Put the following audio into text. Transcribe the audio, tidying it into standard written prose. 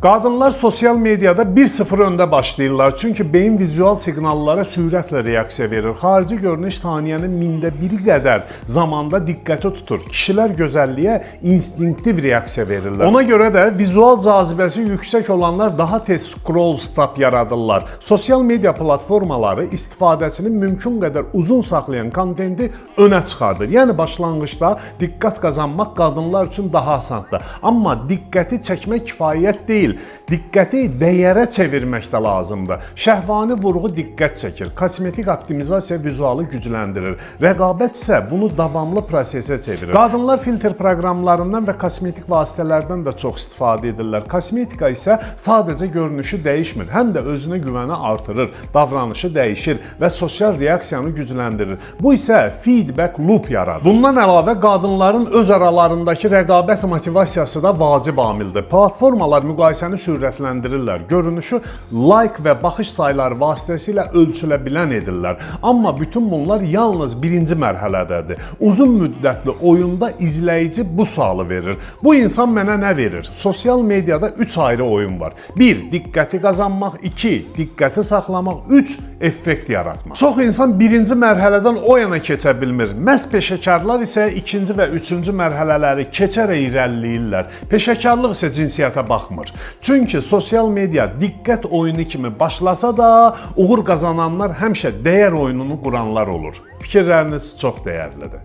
Qadınlar sosial mediada 1-0 öndə başlayırlar. Çünki beyin vizual siqnallara sürətlə reaksiya verir. Xarici görünüş saniyənin 1/1000 qədər zamanda diqqəti tutur. Kişilər gözəlliyə instinktiv reaksiya verirlər. Ona görə də vizual cazibəsi yüksək olanlar daha tez scroll stop yaradırlar. Sosial media platformaları istifadəçinin mümkün qədər uzun saxlayan kontenti önə çıxardır. Yəni başlanğıcda diqqət qazanmaq qadınlar üçün daha asandır. Amma diqqəti çəkmək kifayət deyil. Diqqəti dəyərə çevirmək də lazımdır. Şəhvani vurğu diqqət çəkir. Kosmetik optimizasiya vizualı gücləndirir. Rəqabət isə bunu davamlı prosesə çevirir. Qadınlar filtr proqramlarından və kosmetik vasitələrdən də çox istifadə edirlər. Kosmetika isə sadəcə görünüşü dəyişmir, həm də özünə güvəni artırır, davranışı dəyişir və sosial reaksiyanı gücləndirir. Bu isə feedback loop yaradır. Bundan əlavə qadınların öz aralarındakı rəqabət motivasiyası da vacib amildir. Platformalar müqayisəni sürətləndirirlər. Görünüşü like və baxış sayları vasitəsilə ölçülə bilən edirlər. Amma bütün bunlar yalnız birinci mərhələdədir. Uzun müddətli oyunda izləyici bu sualı verir. Bu insan mənə nə verir? Sosial mediada 3 ayrı oyun var. 1. Diqqəti qazanmaq, 2. Diqqəti saxlamaq, 3. Effekt yaratmaq. Çox insan birinci mərhələdən o yana keçə bilmir. Məhz peşəkarlar isə ikinci və üçüncü mərhələləri keçərək irəliləyirlər. Peşəkarlıq isə cinsiyyətə baxmır. Çünki sosial media diqqət oyunu kimi başlasa da, uğur qazananlar həmişə dəyər oyununu quranlar olur. Fikirləriniz çox dəyərlidir.